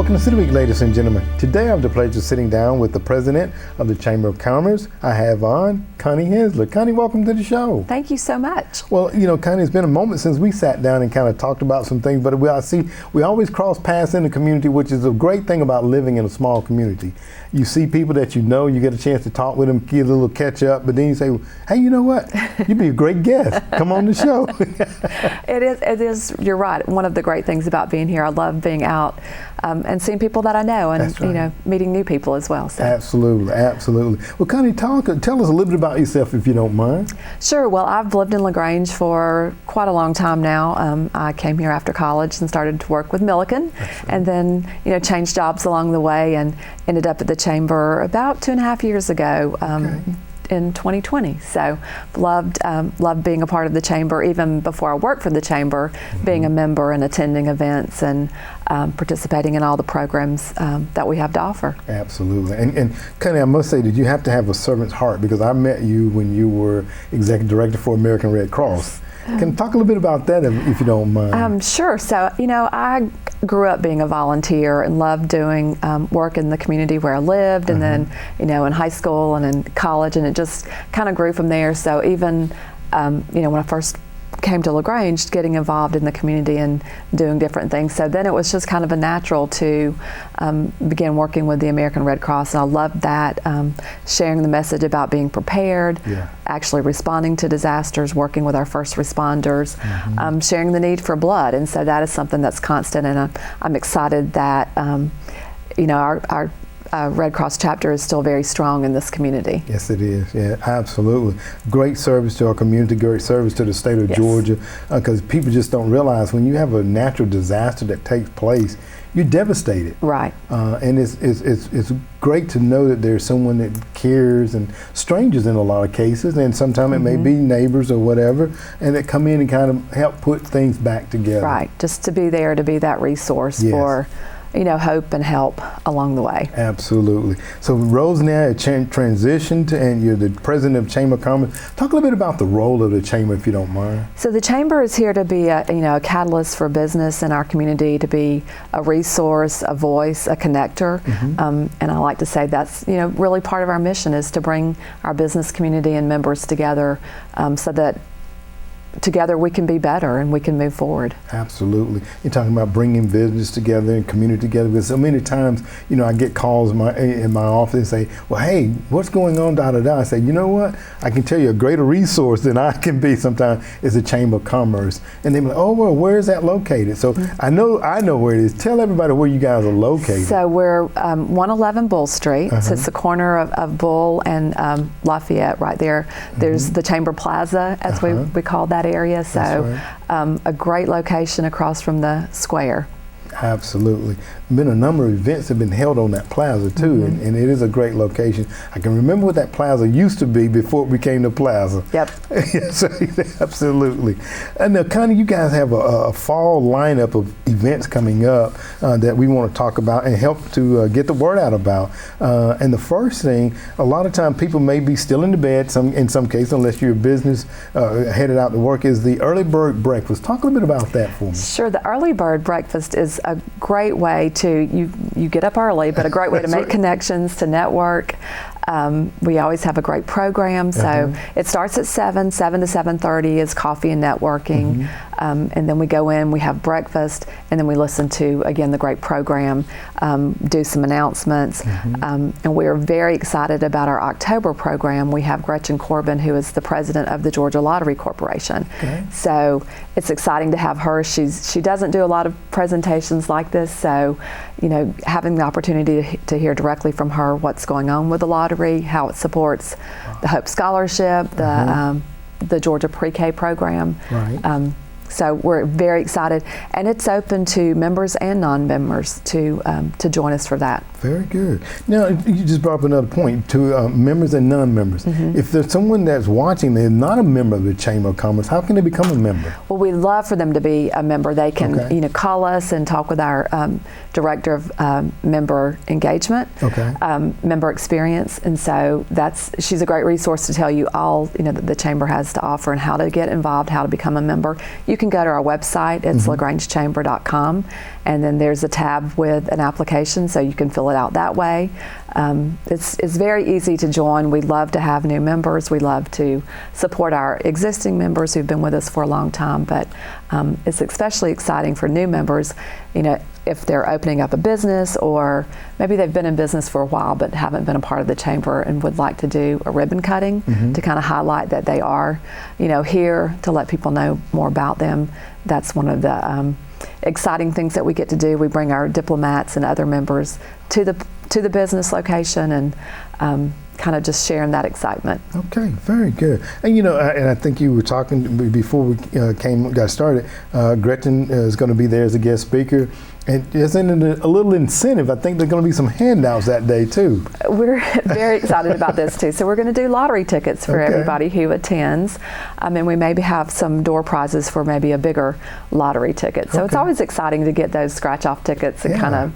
Welcome to City Week, ladies and gentlemen. Today I have the pleasure of sitting down with the president of the Chamber of Commerce. I have on Connie Hensler. Connie, welcome to the show. Thank you so much. Well, you know, Connie, it's been a moment since we sat down and kind of talked about some things, but I see we always cross paths in the community, which is a great thing about living in a small community. You see people that you know, you get a chance to talk with them, get a little catch up, but then you say, hey, you know what? You'd be a great guest. Come on the show. It is, you're right. One of the great things about being here, I love being out and seeing people that I know and, That's right. you know, meeting new people as well. So. Absolutely, absolutely. Well, Connie, tell us a little bit about yourself if you don't mind. Sure. Well, I've lived in LaGrange for quite a long time now. I came here after college and started to work with Milliken, and then, you know, changed jobs along the way and ended up at the Chamber about 2.5 years ago. In 2020. So loved being a part of the Chamber even before I worked for the Chamber, being a member and attending events and participating in all the programs that we have to offer. Absolutely. And Connie, I must say that you have to have a servant's heart, because I met you when you were Executive Director for American Red Cross. Can you talk a little bit about that if you don't mind? Sure. So, you know, I grew up being a volunteer and loved doing work in the community where I lived, and then, you know, in high school and in college, and it just kind of grew from there. So even, you know, when I first came to LaGrange, getting involved in the community and doing different things. So then it was just kind of a natural to begin working with the American Red Cross, and I loved that, sharing the message about being prepared, actually responding to disasters, working with our first responders, sharing the need for blood, and so that is something that's constant, and I'm excited that you know, our Red Cross chapter is still very strong in this community. Yes, it is. Yeah, absolutely. Great service to our community, great service to the state of Georgia, because people just don't realize when you have a natural disaster that takes place, you're devastated. Right. And it's great to know that there's someone that cares, and strangers in a lot of cases, and sometimes it may be neighbors or whatever, and that come in and kind of help put things back together. Right. Just to be there, to be that resource for, you know, hope and help along the way. Absolutely. So Rose now transitioned, and you're the president of Chamber of Commerce. Talk a little bit about the role of the Chamber, if you don't mind. So the Chamber is here to be a, you know, a catalyst for business in our community, to be a resource, a voice, a connector. And I like to say that's, you know, really part of our mission, is to bring our business community and members together so that together we can be better and we can move forward. Absolutely. You're talking about bringing business together and community together, because so many times, you know, I get calls in my office and say, well, hey, what's going on, da da da. I say, you know what, I can tell you a greater resource than I can be sometimes is the Chamber of Commerce. And they're like, oh, well, where is that located? So I know where it is. Tell everybody where you guys are located. So we're 111 Bull Street. So it's the corner of Bull and Lafayette right there. There's the Chamber Plaza, as we call that area, so a great location across from the square. Absolutely. Been a number of events have been held on that plaza too, and it is a great location. I can remember what that plaza used to be before it became the plaza. Yep. Yes, absolutely. And now, Connie, you guys have a fall lineup of events coming up that we want to talk about and help to get the word out about. And the first thing, a lot of time people may be still in the bed, in some cases, unless you're a business headed out to work, is the early bird breakfast. Talk a little bit about that for me. Sure. The early bird breakfast is a great way to, you get up early, but a great way to make connections, to network. We always have a great program, so it starts at 7 to 7:30 is coffee and networking, and then we go in, we have breakfast, and then we listen to, again, the great program, do some announcements, and we are very excited about our October program. We have Gretchen Corbin, who is the president of the Georgia Lottery Corporation. So it's exciting to have her. She doesn't do a lot of presentations like this, so, you know, having the opportunity to hear directly from her what's going on with the lottery, how it supports the Hope Scholarship, the Georgia Pre-K program. So we're very excited, and it's open to members and non-members to join us for that. Very good. Now, you just brought up another point to members and non-members. If there's someone that's watching that's not a member of the Chamber of Commerce, how can they become a member? Well, we'd love for them to be a member. They can, you know, call us and talk with our director of member engagement, member experience, and so she's a great resource to tell you all, you know, that the Chamber has to offer and how to get involved, how to become a member. You you can go to our website. It's lagrangechamber.com, and then there's a tab with an application, so you can fill it out that way. It's very easy to join. We love to have new members. We love to support our existing members who've been with us for a long time, but it's especially exciting for new members, if they're opening up a business, or maybe they've been in business for a while but haven't been a part of the chamber and would like to do a ribbon cutting to kind of highlight that they are, here, to let people know more about them. That's one of the exciting things that we get to do. We bring our diplomats and other members to the business location and kind of just sharing that excitement. Okay, very good. And and I think you were talking before we got started. Gretchen is going to be there as a guest speaker, and isn't it a little incentive? I think there's going to be some handouts that day too. We're very excited about this too. So we're going to do lottery tickets for everybody who attends, and we maybe have some door prizes for maybe a bigger lottery ticket. So it's always exciting to get those scratch-off tickets and kind of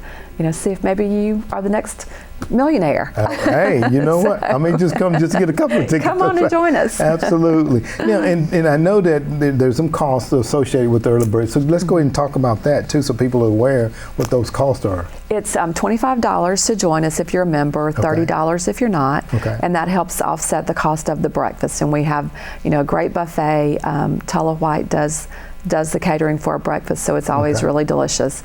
see if maybe you are the next millionaire. Hey, you know what? I mean, just come just to get a couple of tickets. Come on and join us. Absolutely. And I know that there's some costs associated with the early bird. So let's go ahead and talk about that too, so people are aware what those costs are. It's $25 to join us if you're a member, $30 if you're not, and that helps offset the cost of the breakfast. And we have, a great buffet. Tulla White does the catering for our breakfast, so it's always really delicious.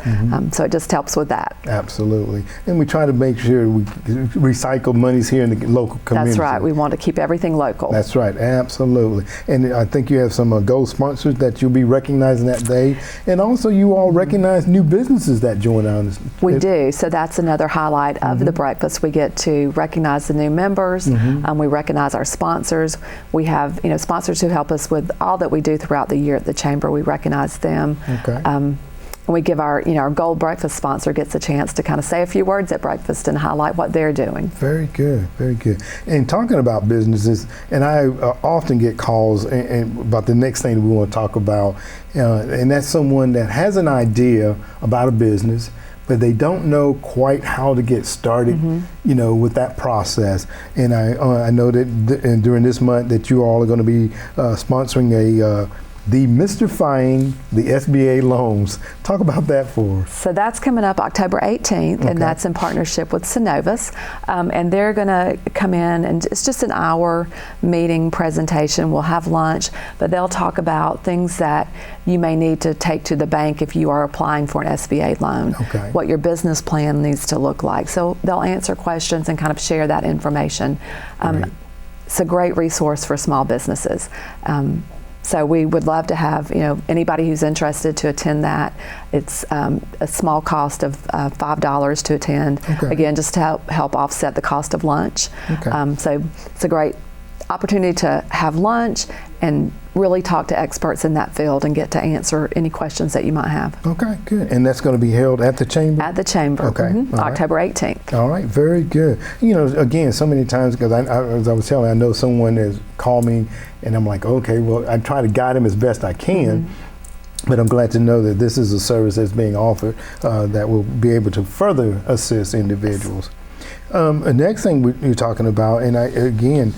So it just helps with that. Absolutely. And we try to make sure we recycle monies here in the local community. That's right. We want to keep everything local. That's right. Absolutely. And I think you have some gold sponsors that you'll be recognizing that day. And also you all recognize new businesses that join on. We do. So that's another highlight of the breakfast. We get to recognize the new members. We recognize our sponsors. We have sponsors who help us with all that we do throughout the year at the Chamber. We recognize them. And we give our gold breakfast sponsor gets a chance to kind of say a few words at breakfast and highlight what they're doing. Very good, very good. And talking about businesses, and I often get calls about the next thing we want to talk about, and that's someone that has an idea about a business, but they don't know quite how to get started, with that process. And I know that during this month that you all are going to be sponsoring Demystifying the SBA Loans. Talk about that for us. So that's coming up October 18th, and that's in partnership with Synovus. And they're going to come in, and it's just an hour meeting presentation. We'll have lunch, but they'll talk about things that you may need to take to the bank if you are applying for an SBA loan, what your business plan needs to look like. So they'll answer questions and kind of share that information. It's a great resource for small businesses. So we would love to have anybody who's interested to attend that. It's a small cost of $5 to attend. Again, just to help offset the cost of lunch. So it's a great opportunity to have lunch and really talk to experts in that field and get to answer any questions that you might have. Okay, good. And that's going to be held at the Chamber? At the Chamber, October 18th. All right, very good. Again, so many times, because as I was telling, I know someone has called me and I'm like, okay, well, I try to guide them as best I can. But I'm glad to know that this is a service that's being offered that will be able to further assist individuals. The next thing you're talking about, and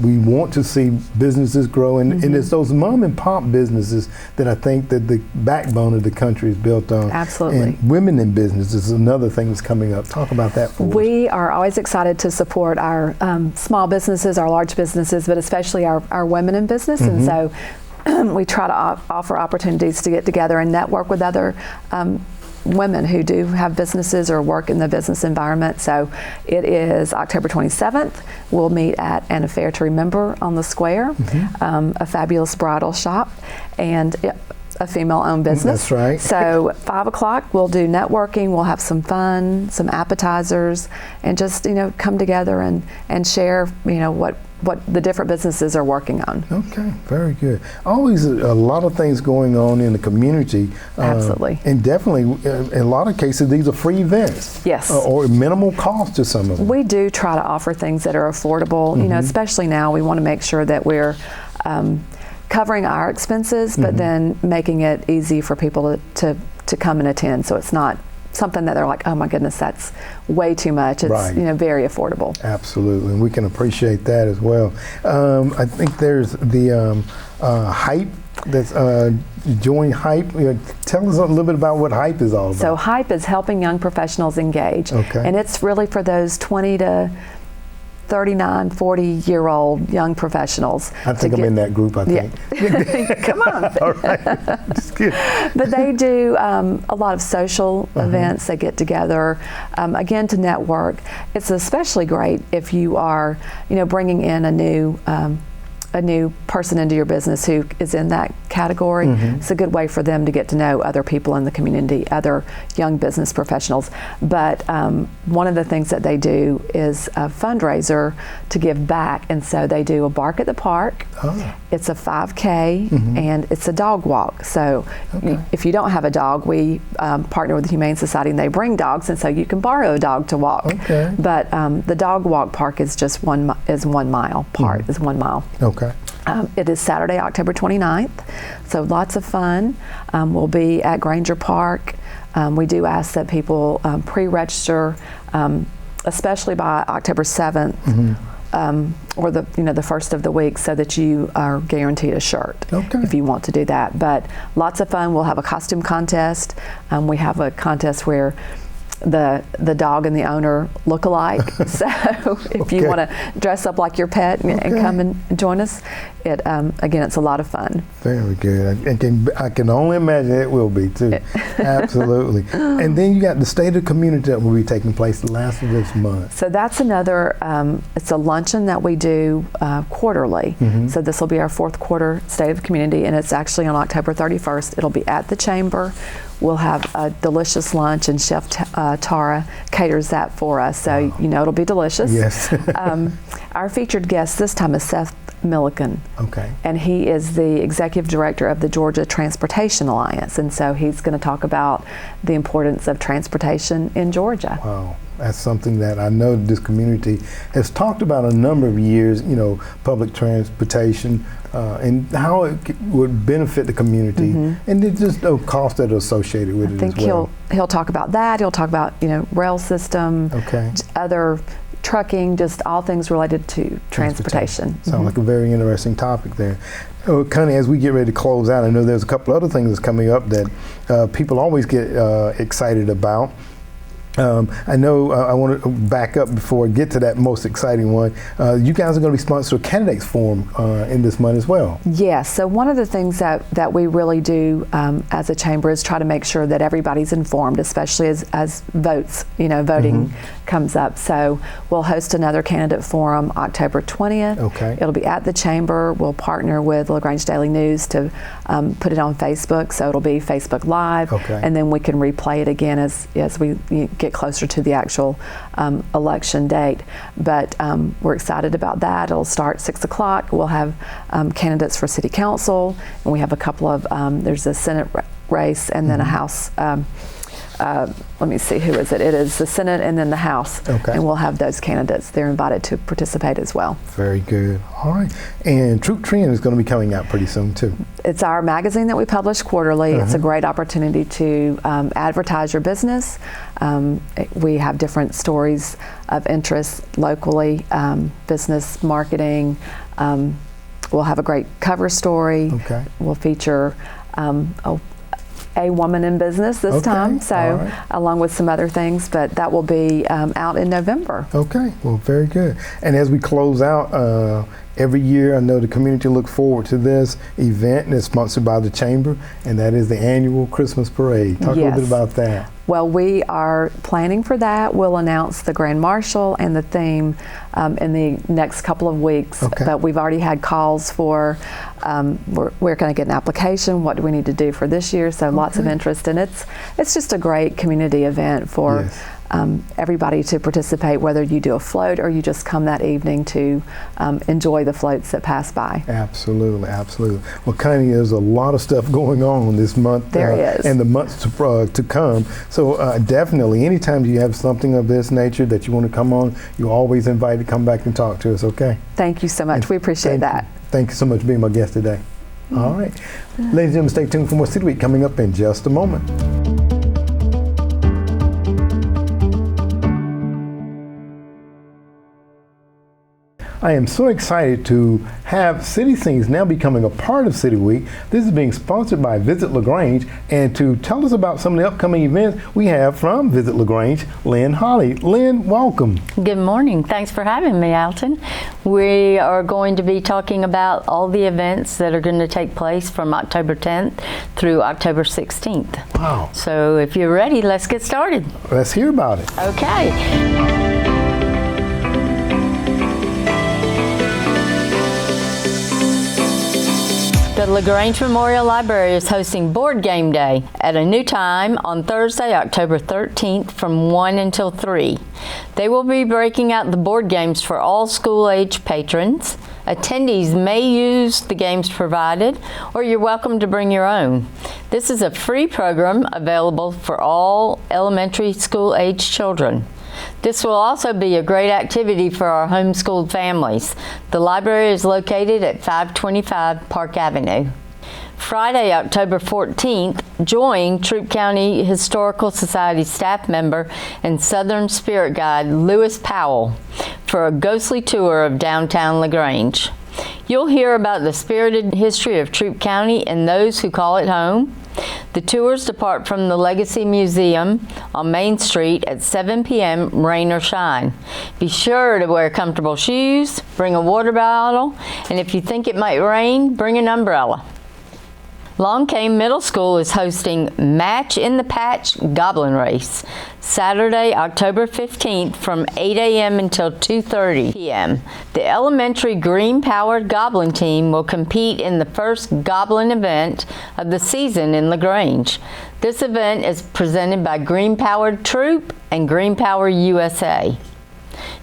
we want to see businesses grow, and it's those mom and pop businesses that I think that the backbone of the country is built on. Absolutely. And women in business is another thing that's coming up. Talk about that for us. We are always excited to support our small businesses, our large businesses, but especially our women in business. And so we try to offer opportunities to get together and network with other women who do have businesses or work in the business environment. So it is October 27th. We'll meet at An Affair to Remember on the Square, a fabulous bridal shop, and a female-owned business. That's right. So 5 o'clock, we'll do networking. We'll have some fun, some appetizers, and just come together and share what the different businesses are working on. Okay, very good. Always a lot of things going on in the community. Absolutely. And definitely, in a lot of cases, these are free events. Yes. Or minimal cost to some of them. We do try to offer things that are affordable. Especially now, we want to make sure that we're covering our expenses, but then making it easy for people to come and attend. So it's not something that they're like, oh my goodness, that's way too much. It's very affordable. Absolutely, and we can appreciate that as well. I think there's the Hype that's joined Hype. Tell us a little bit about what Hype is all about. So Hype is helping young professionals engage. Okay. And it's really for those 20 to 39, 40-year-old young professionals. I think I'm in that group, I think. Yeah. Come on. All right. Just kidding. But they do a lot of social events. They get together, again, to network. It's especially great if you are, bringing in a new person into your business who is in that category. It's a good way for them to get to know other people in the community, other young business professionals. But one of the things that they do is a fundraiser to give back, and so they do a Bark at the Park. Oh. It's a 5K, and it's a dog walk. So if you don't have a dog, we partner with the Humane Society, and they bring dogs, and so you can borrow a dog to walk. Okay. But the dog walk park is just 1 mile part. Is 1 mile. Okay. It is Saturday, October 29th, so lots of fun. We'll be at Granger Park. We do ask that people pre-register, especially by October 7th, or the first of the week, so that you are guaranteed a shirt if you want to do that. But lots of fun. We'll have a costume contest. We have a contest where the dog and the owner look alike. So if you want to dress up like your pet and come and join us, again, it's a lot of fun. Very good. I can only imagine it will be too. Absolutely. And then you got the State of the Community that will be taking place the last of this month. So that's another, it's a luncheon that we do quarterly. So this will be our fourth quarter State of the Community, and it's actually on October 31st. It'll be at the Chamber. We'll have a delicious lunch, and Chef Tara caters that for us, so it'll be delicious. Yes. Our featured guest this time is Seth Milliken. Okay. And he is the executive director of the Georgia Transportation Alliance, and so he's going to talk about the importance of transportation in Georgia. Wow. That's something that I know this community has talked about a number of years, public transportation and how it would benefit the community, and there's just no cost that are associated with it as well. He'll talk about that. He'll talk about, rail system, other trucking, just all things related to transportation. Sounds like a very interesting topic there. Connie, as we get ready to close out, I know there's a couple other things that's coming up that people always get excited about. I know I want to back up before I get to that most exciting one. You guys are going to be sponsoring a candidates forum in this month as well. Yes. So one of the things that we really do as a chamber is try to make sure that everybody's informed, especially as votes, voting comes up. So we'll host another candidate forum October 20th. Okay. It'll be at the chamber. We'll partner with LaGrange Daily News to put it on Facebook. So it'll be Facebook Live. Okay. And then we can replay it again as we get closer to the actual election date. But we're excited about that. It'll start 6 o'clock. We'll have candidates for city council, and we have a couple of, there's a Senate race and then a House, let me see, who is it? It is the Senate and then the House. Okay. And we'll have those candidates. They're invited to participate as well. Very good. All right. And Troup is going to be coming out pretty soon too. It's our magazine that we publish quarterly. It's a great opportunity to advertise your business. We have different stories of interest locally, business marketing. We'll have a great cover story. Okay. We'll feature a woman in business this time, so along with some other things, but that will be out in November. Okay, well, very good. And as we close out, every year I know the community looks forward to this event that's sponsored by the Chamber, and that is the annual Christmas Parade. Talk a little bit about that. Well, we are planning for that. We'll announce the Grand Marshal and the theme in the next couple of weeks. Okay. But we've already had calls for, we're going to get an application. What do we need to do for this year? So lots of interest, and it's just a great community event for everybody to participate, whether you do a float or you just come that evening to enjoy the floats that pass by. Absolutely, absolutely. Well, Connie, there's a lot of stuff going on this month. There is. And the months to come. So definitely, anytime you have something of this nature that you want to come on, you're always invited to come back and talk to us, okay? Thank you so much. We appreciate that. Thank you so much for being my guest today. All right. Ladies and gentlemen, stay tuned for more City Week coming up in just a moment. I am so excited to have City Scenes now becoming a part of City Week. This is being sponsored by Visit LaGrange, and to tell us about some of the upcoming events, we have from Visit LaGrange, Lynne Holie. Lynne, welcome. Good morning. Thanks for having me, Alton. We are going to be talking about all the events that are going to take place from October 10th through October 16th. Wow. So if you're ready, let's get started. Let's hear about it. Okay. The LaGrange Memorial Library is hosting Board Game Day at a new time on Thursday, October 13th from 1 until 3. They will be breaking out the board games for all school-age patrons. Attendees may use the games provided, or you're welcome to bring your own. This is a free program available for all elementary school-age children. This will also be a great activity for our homeschooled families. The library is located at 525 Park Avenue. Friday, October 14th, join Troup County Historical Society staff member and Southern Spirit Guide Lewis Powell for a ghostly tour of downtown LaGrange. You'll hear about the spirited history of Troup County and those who call it home. The tours depart from the Legacy Museum on Main Street at 7 p.m. rain or shine. Be sure to wear comfortable shoes, bring a water bottle, and if you think it might rain, bring an umbrella. Long Cane Middle School is hosting Match in the Patch Goblin Race, Saturday, October 15th from 8 a.m. until 2:30 p.m. The elementary green-powered Goblin team will compete in the first Goblin event of the season in LaGrange. This event is presented by Green-Powered Troup and Green Power USA.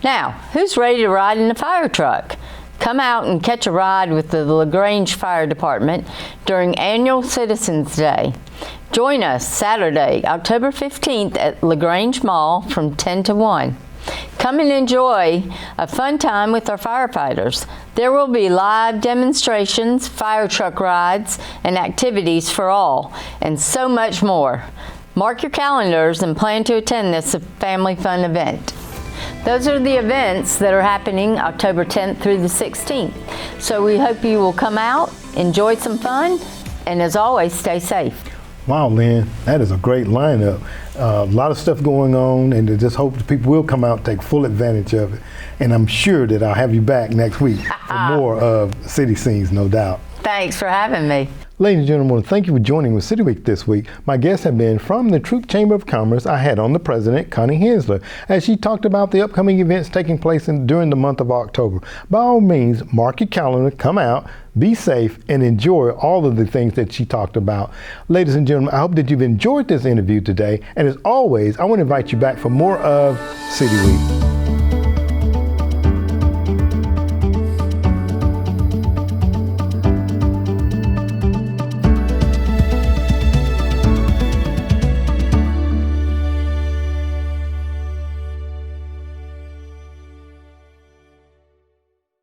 Now, who's ready to ride in the fire truck? Come out and catch a ride with the LaGrange Fire Department during Annual Citizens Day. Join us Saturday, October 15th at LaGrange Mall from 10 to 1. Come and enjoy a fun time with our firefighters. There will be live demonstrations, fire truck rides, and activities for all, and so much more. Mark your calendars and plan to attend this family fun event. Those are the events that are happening October 10th through the 16th. So we hope you will come out, enjoy some fun, and as always, stay safe. Wow, Lynne, that is a great lineup. A lot of stuff going on, and I just hope that people will come out and take full advantage of it. And I'm sure that I'll have you back next week for more of City Scenes, no doubt. Thanks for having me. Ladies and gentlemen, thank you for joining with City Week this week. My guests have been from the Troup Chamber of Commerce. I had on the president, Connie Hensler, as she talked about the upcoming events taking place during the month of October. By all means, mark your calendar, come out, be safe, and enjoy all of the things that she talked about. Ladies and gentlemen, I hope that you've enjoyed this interview today. And as always, I want to invite you back for more of City Week.